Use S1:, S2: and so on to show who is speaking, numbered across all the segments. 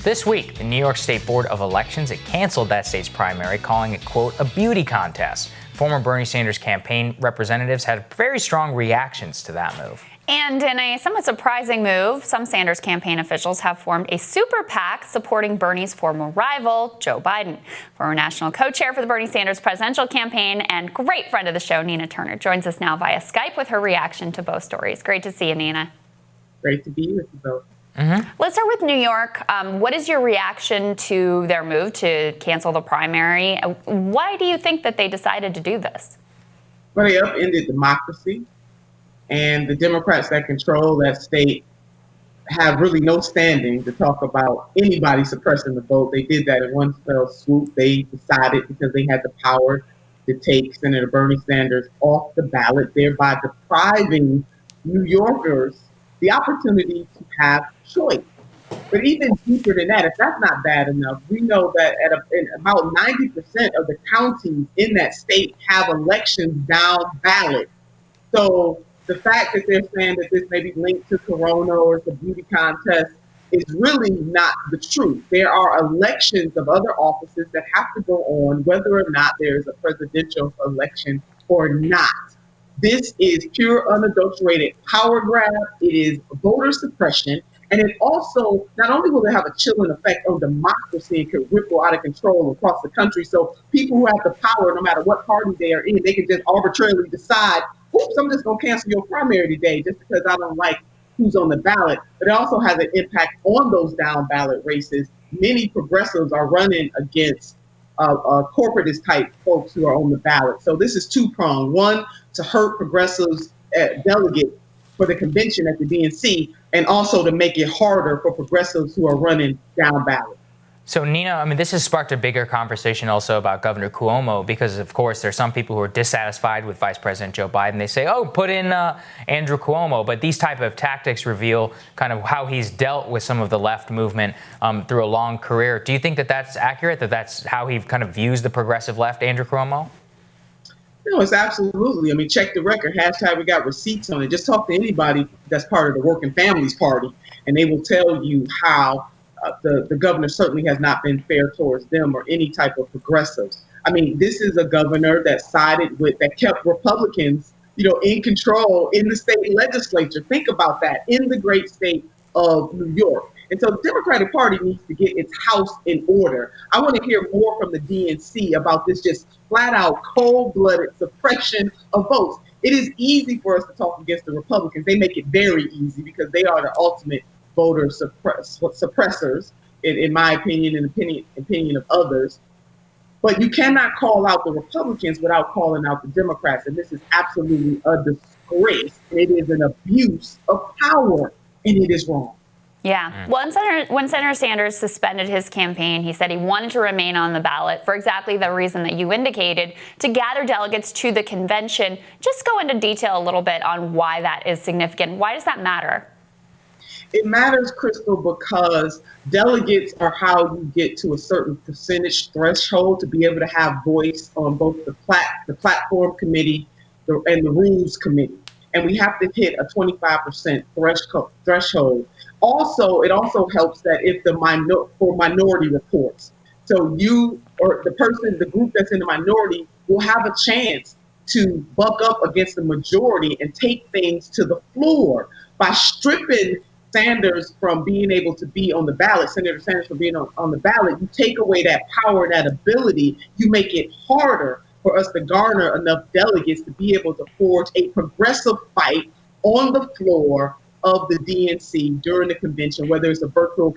S1: This week, the New York State Board of Elections, it canceled that state's primary, calling it, quote, a beauty contest. Former Bernie Sanders campaign representatives had very strong reactions to that move.
S2: And in a somewhat surprising move, some Sanders campaign officials have formed a super PAC supporting Bernie's former rival, Joe Biden. Former national co-chair for the Bernie Sanders presidential campaign and great friend of the show, Nina Turner, joins us now via Skype with her reaction to both stories. Great to see you, Nina.
S3: Great to be with you both.
S2: Let's start with New York. What is your reaction to their move to cancel the primary? Why do you think that they decided to do this?
S3: Well, they upended democracy, and the Democrats that control that state have really no standing to talk about anybody suppressing the vote. They did that in one fell swoop. They decided because they had the power to take Senator Bernie Sanders off the ballot, thereby depriving New Yorkers the opportunity to have choice. But even deeper than that, if that's not bad enough, we know that in about 90% of the counties in that state have elections down ballot. So the fact that they're saying that this may be linked to Corona or it's a beauty contest is really not the truth. There are elections of other offices that have to go on whether or not there's a presidential election or not. This is pure unadulterated power grab. It is voter suppression. And it also, not only will it have a chilling effect on democracy, it could ripple out of control across the country. So people who have the power, no matter what party they are in, they can just arbitrarily decide, oops, I'm just going to cancel your primary today just because I don't like who's on the ballot. But it also has an impact on those down ballot races. Many progressives are running against corporatist type folks who are on the ballot. So this is two-pronged. One, to hurt progressives delegates for the convention at the DNC, and also to make it harder for progressives who are running down ballot.
S1: So, Nina, I mean, this has sparked a bigger conversation also about Governor Cuomo, because, of course, there's some people who are dissatisfied with Vice President Joe Biden. They say, oh, put in Andrew Cuomo. But these type of tactics reveal kind of how he's dealt with some of the left movement through a long career. Do you think that that's accurate, that that's how he kind of views the progressive left, Andrew Cuomo?
S3: No, it's absolutely. I mean, check the record. Hashtag we got receipts on it. Just talk to anybody that's part of the Working Families Party, and they will tell you how the governor certainly has not been fair towards them or any type of progressives. I mean, this is a governor that kept Republicans, in control in the state legislature. Think about that, in the great state of New York. And so the Democratic Party needs to get its house in order. I want to hear more from the DNC about this just flat out cold-blooded suppression of votes. It is easy for us to talk against the Republicans. They make it very easy because they are the ultimate voter suppressors, in my opinion, and opinion of others. But you cannot call out the Republicans without calling out the Democrats. And this is absolutely a disgrace. It is an abuse of power, and it is wrong.
S2: Yeah. Well, when Senator Sanders suspended his campaign, he said he wanted to remain on the ballot for exactly the reason that you indicated, to gather delegates to the convention. Just go into detail a little bit on why that is significant. Why does that matter?
S3: It matters, Crystal, because delegates are how you get to a certain percentage threshold to be able to have voice on both the platform committee and the rules committee. And we have to hit a 25% threshold. Also, it also helps that if for minority reports. So you or the group that's in the minority will have a chance to buck up against the majority and take things to the floor. By stripping Sanders from being able to be on the ballot, Senator Sanders from being on the ballot, you take away that power, that ability. You make it harder for us to garner enough delegates to be able to forge a progressive fight on the floor of the DNC during the convention, whether it's a virtual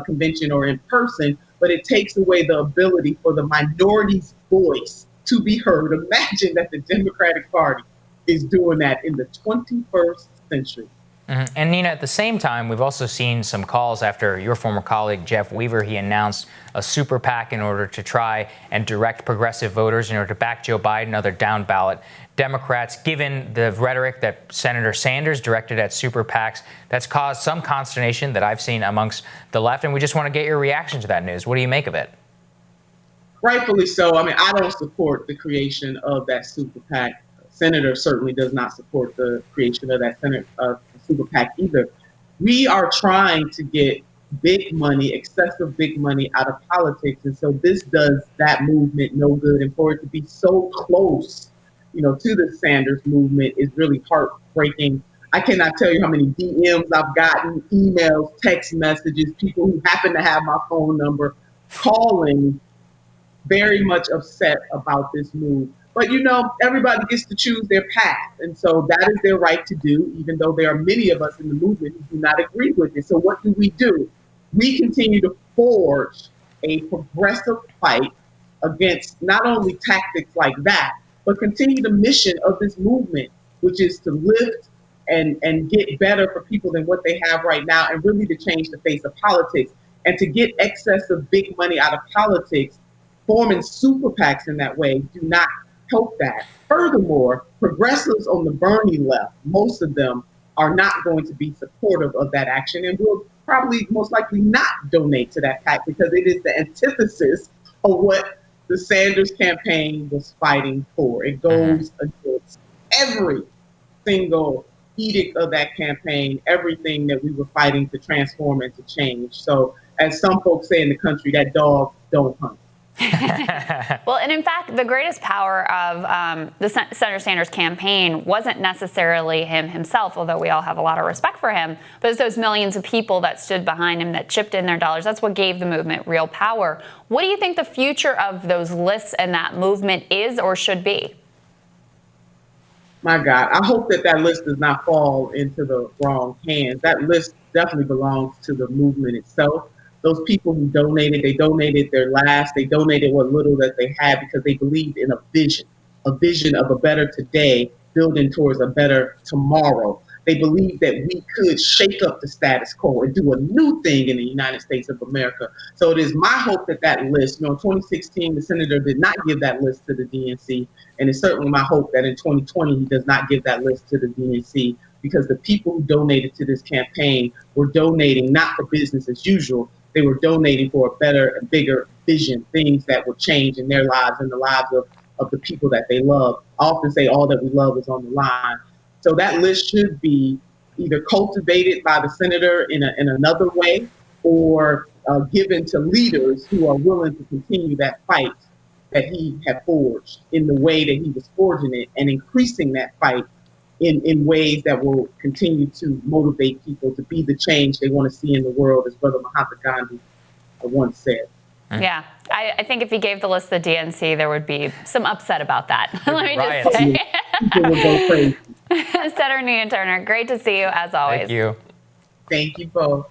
S3: convention or in person. But it takes away the ability for the minority's voice to be heard. Imagine that the Democratic Party is doing that in the 21st century.
S1: And Nina, at the same time, we've also seen some calls after your former colleague, Jeff Weaver, he announced a super PAC in order to try and direct progressive voters in order to back Joe Biden and other down ballot Democrats. Given the rhetoric that Senator Sanders directed at super PACs, that's caused some consternation that I've seen amongst the left. And we just want to get your reaction to that news. What do you make of it?
S3: Rightfully so. I mean, I don't support the creation of that super PAC. Senator certainly does not support the creation of that super PAC either. We are trying to get big money, excessive big money out of politics. And so this does that movement no good. And for it to be so close, to the Sanders movement is really heartbreaking. I cannot tell you how many DMs I've gotten, emails, text messages, people who happen to have my phone number calling, very much upset about this move. But everybody gets to choose their path. And so that is their right to do, even though there are many of us in the movement who do not agree with it. So what do? We continue to forge a progressive fight against not only tactics like that, but continue the mission of this movement, which is to lift and get better for people than what they have right now, and really to change the face of politics and to get excessive big money out of politics. Forming super PACs in that way do not help that. Furthermore, progressives on the Bernie left, most of them are not going to be supportive of that action and will probably most likely not donate to that PAC because it is the antithesis of what the Sanders campaign was fighting for. It goes against every single edict of that campaign, everything that we were fighting to transform and to change. So as some folks say in the country, that dog don't hunt.
S2: Well, and in fact, the greatest power of the Senator Sanders campaign wasn't necessarily him himself, although we all have a lot of respect for him, but it's those millions of people that stood behind him, that chipped in their dollars. That's what gave the movement real power. What do you think the future of those lists and that movement is or should be?
S3: My God, I hope that list does not fall into the wrong hands. That list definitely belongs to the movement itself. Those people who donated, they donated their last, they donated what little that they had because they believed in a vision of a better today, building towards a better tomorrow. They believed that we could shake up the status quo and do a new thing in the United States of America. So it is my hope that list, in 2016, the senator did not give that list to the DNC. And it's certainly my hope that in 2020, he does not give that list to the DNC, because the people who donated to this campaign were donating not for business as usual. They were donating for a better and bigger vision, things that would change in their lives and the lives of the people that they love. I often say all that we love is on the line. So that list should be either cultivated by the senator in another way, or given to leaders who are willing to continue that fight that he had forged in the way that he was forging it, and increasing that fight in ways that will continue to motivate people to be the change they want to see in the world, as Brother Mahatma Gandhi once said.
S2: Yeah, I think if he gave the list to the DNC, there would be some upset about that. Let me just say.
S3: People would go crazy.
S2: Senator Nina Turner, great to see you as always.
S1: Thank you.
S3: Thank you both.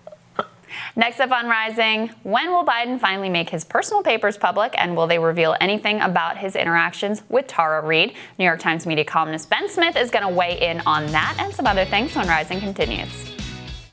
S2: Next up on Rising, when will Biden finally make his personal papers public, and will they reveal anything about his interactions with Tara Reade? New York Times media columnist Ben Smith is going to weigh in on that and some other things when Rising continues.